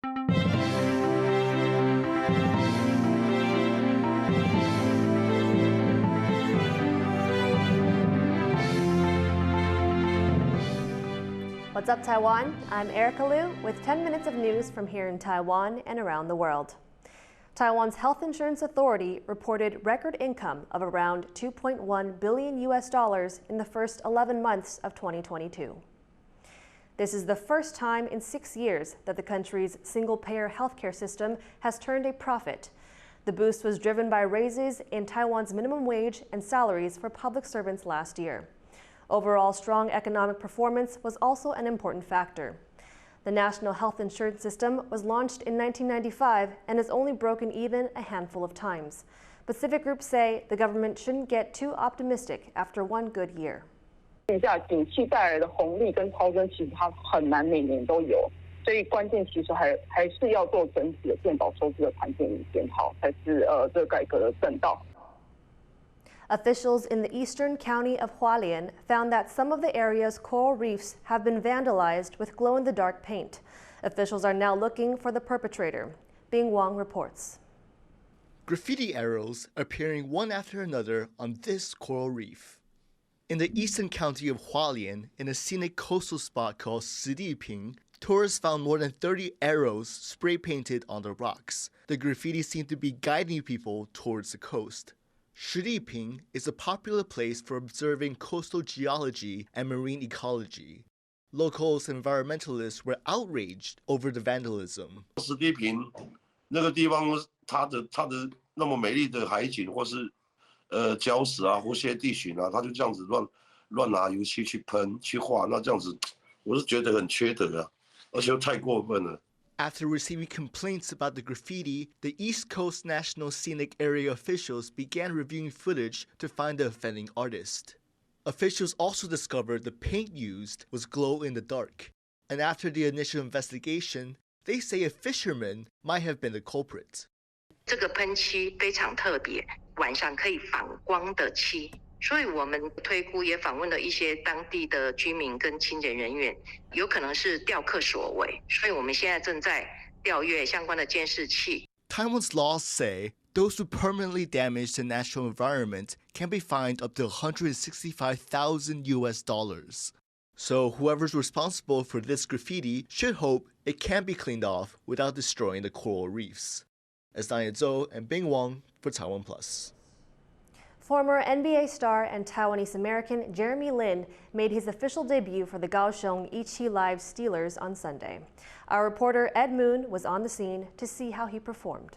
What's up, Taiwan? I'm Erika Liu with 10 minutes of news from here in Taiwan and around the world. Taiwan's Health Insurance Authority reported record income of around $2.1 billion in the first 11 months of 2022. This is the first time in 6 years that the country's single-payer healthcare system has turned a profit. The boost was driven by raises in Taiwan's minimum wage and salaries for public servants last year. Overall strong economic performance was also an important factor. The National Health Insurance System was launched in 1995 and has only broken even a handful of times. Pacific groups say the government shouldn't get too optimistic after one good year. 现在景气带来的红利跟超增，其实它很难每年都有，所以关键其实还是要做整体的健保收支的盘点与检讨，才是这个改革的正道。 Officials in the eastern county of Hualien found that some of the area's coral reefs have been vandalized with glow-in-the-dark paint. Officials are now looking for the perpetrator. Bing Wang reports. Graffiti arrows appearing one after another on this coral reef. In the eastern county of Hualien, in a scenic coastal spot called Shidiping, tourists found more than 30 arrows spray-painted on the rocks. The graffiti seemed to be guiding people towards the coast. Shidiping is a popular place for observing coastal geology and marine ecology. Locals and environmentalists were outraged over the vandalism. 石地坪那个地方，它的那么美丽的海景，或是礁石啊，或些地形啊，它就这样子乱拿油漆去喷去画，那这样子，我是觉得很缺德啊，而且又太过分了。 After receiving complaints about the graffiti, the East Coast National Scenic Area officials began reviewing footage to find the offending artist. Officials also discovered the paint used was glow-in-the-dark. And after the initial investigation, they say a fisherman might have been the culprit. 这个喷漆非常特别，晚上可以反光的漆。 所以我们推估也访问了一些当地的居民跟清洁人员，有可能是雕刻所为，所以我们现在正在调阅相关的监视器。 Taiwan's laws say those who permanently damage the natural environment can be fined up to $165,000. So whoever's responsible for this graffiti should hope it can be cleaned off without destroying the coral reefs. As Daniel Zhou and Bing Wang for TaiwanPlus. Former NBA star and Taiwanese American Jeremy Lin made his official debut for the Kaohsiung NHI Live Steelers on Sunday. Our reporter Ed Moon was on the scene to see how he performed.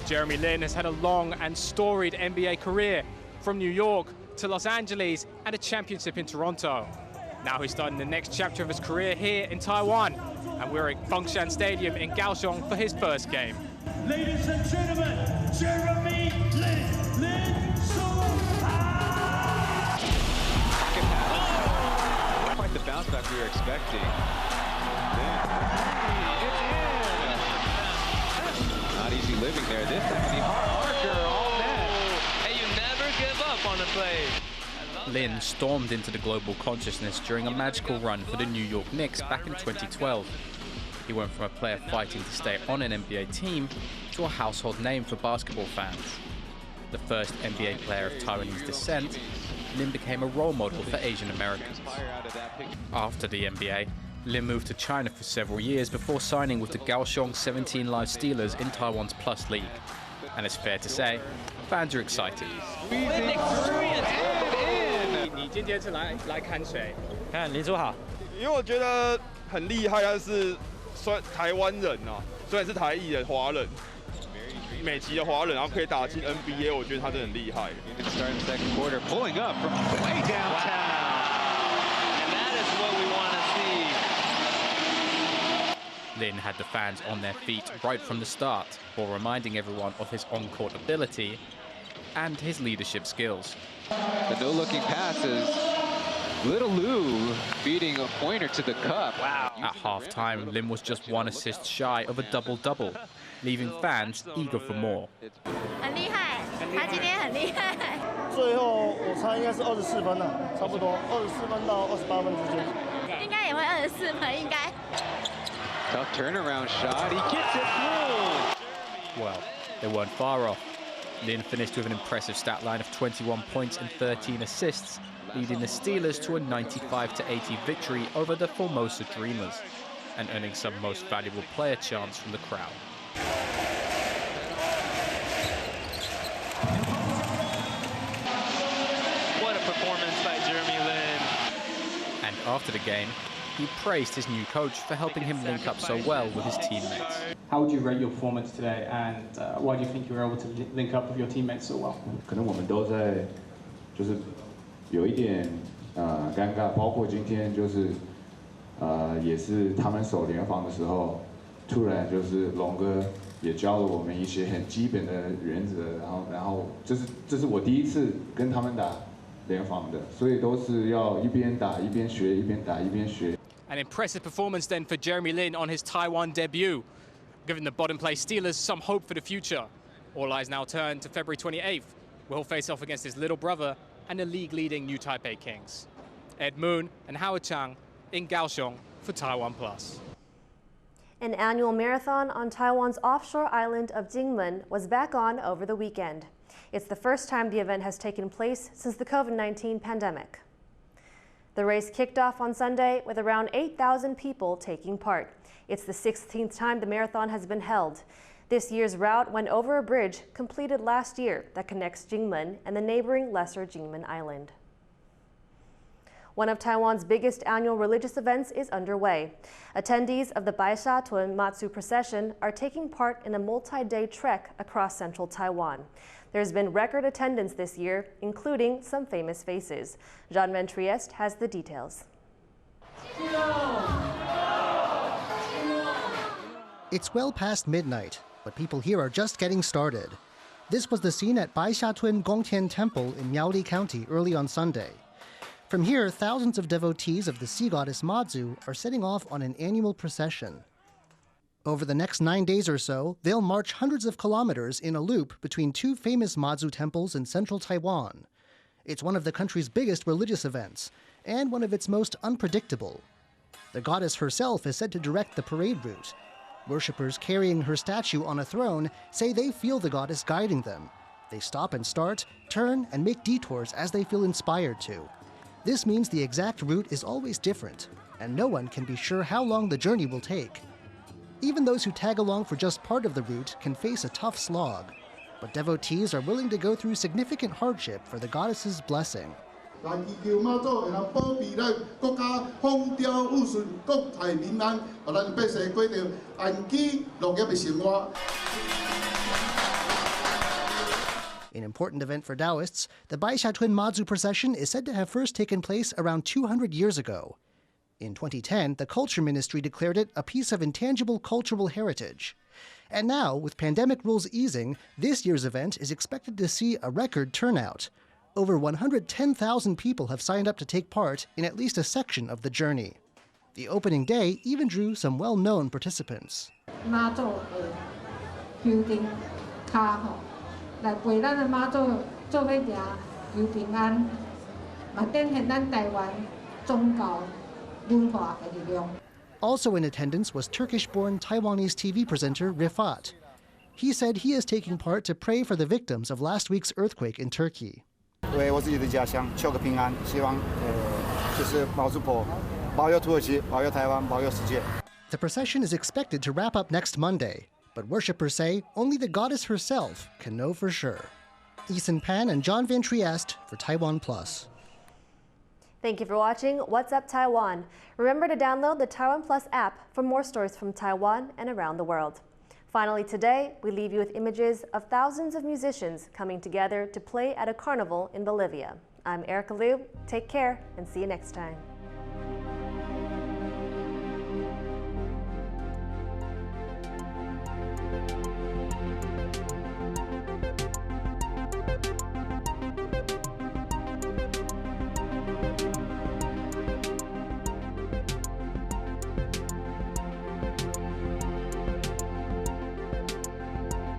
Jeremy Lin has had a long and storied NBA career, from New York to Los Angeles and a championship in Toronto. Now he's starting the next chapter of his career here in Taiwan, and we're at Fengshan Stadium in Kaohsiung for his first game. Ladies and gentlemen, Jeremy Lin. Quite the bounce back we were expecting. Not easy living there. This time the Harker all net. Hey, you never give up on a play. Lin stormed into the global consciousness during a magical run for the New York Knicks back in 2012. He went from a player fighting to stay on an NBA team to a household name for basketball fans. The first NBA player of Taiwanese descent, Lin became a role model for Asian Americans. After the NBA, Lin moved to China for several years before signing with the Kaohsiung 17 Live Steelers in Taiwan's Plus League. And it's fair to say, fans are excited. 你今天是来看谁？看林书豪，因为我觉得很厉害，他是算台湾人啊，虽然是台裔的华人，美籍的华人，然后可以打进 NBA， 我觉得他真的很厉害。Lin had the fans on their feet right from the start, while reminding everyone of his on-court ability and his leadership skills. The no-looking passes. Little Liu beating a pointer to the cup. Wow. At half-time, Lim was just 1 assist shy of a double-double, leaving fans eager for more. 很厉害，他今天很厉害。最后我猜应该是24分了，差不多24分到28分之间。应该也会24分，应该。Tough turnaround shot. He gets it through. Well, they weren't far off. Lin finished with an impressive stat line of 21 points and 13 assists, leading the Steelers to a 95-80 victory over the Formosa Dreamers, and earning some most valuable player chants from the crowd. What a performance by Jeremy Lin. And after the game, he praised his new coach for helping him link up so well with his teammates. How would you rate your performance today, and why do you think you were able to link up with your teammates so well? 可能我们都在，就是有一点尴尬，包括今天就是也是他们守联防的时候，突然就是龙哥也教了我们一些很基本的原则，然后这是我第一次跟他们打联防的，所以都是要一边打一边学，一边打一边学。 An impressive performance then for Jeremy Lin on his Taiwan debut, giving the bottom-place Steelers some hope for the future. All eyes now turn to February 28th, where he'll face off against his little brother and the league-leading New Taipei Kings. Ed Moon and Howard Chang in Kaohsiung for TaiwanPlus. An annual marathon on Taiwan's offshore island of Kinmen was back on over the weekend. It's the first time the event has taken place since the COVID-19 pandemic. The race kicked off on Sunday with around 8,000 people taking part. It's the 16th time the marathon has been held. This year's route went over a bridge completed last year that connects Kinmen and the neighboring lesser Kinmen Island. One of Taiwan's biggest annual religious events is underway. Attendees of the Baishatun Mazu Procession are taking part in a multi-day trek across central Taiwan. There's been record attendance this year, including some famous faces. Jean Van Trieste has the details. It's well past midnight, but people here are just getting started. This was the scene at Baishatun Gongtian Temple in Miaoli County early on Sunday. From here, thousands of devotees of the sea goddess Mazu are setting off on an annual procession. Over the next 9 days or so, they'll march hundreds of kilometers in a loop between two famous Mazu temples in central Taiwan. It's one of the country's biggest religious events, and one of its most unpredictable. The goddess herself is said to direct the parade route. Worshippers carrying her statue on a throne say they feel the goddess guiding them. They stop and start, turn, and make detours as they feel inspired to. This means the exact route is always different, and no one can be sure how long the journey will take. Even those who tag along for just part of the route can face a tough slog, but devotees are willing to go through significant hardship for the goddess's blessing. An important event for Taoists, the Baishatun Mazu procession is said to have first taken place around 200 years ago. In 2010, the Culture Ministry declared it a piece of intangible cultural heritage. And now, with pandemic rules easing, this year's event is expected to see a record turnout. Over 110,000 people have signed up to take part in at least a section of the journey. The opening day even drew some well-known participants. Also in attendance was Turkish-born Taiwanese TV presenter Rifat. He said he is taking part to pray for the victims of last week's earthquake in Turkey. The procession is expected to wrap up next Monday, but worshippers say only the goddess herself can know for sure. Ethan Pan and John Van Trieste for TaiwanPlus. Thank you for watching What's Up Taiwan. Remember to download the TaiwanPlus app for more stories from Taiwan and around the world. Finally today, we leave you with images of thousands of musicians coming together to play at a carnival in Bolivia. I'm Erika Liu. Take care and see you next time.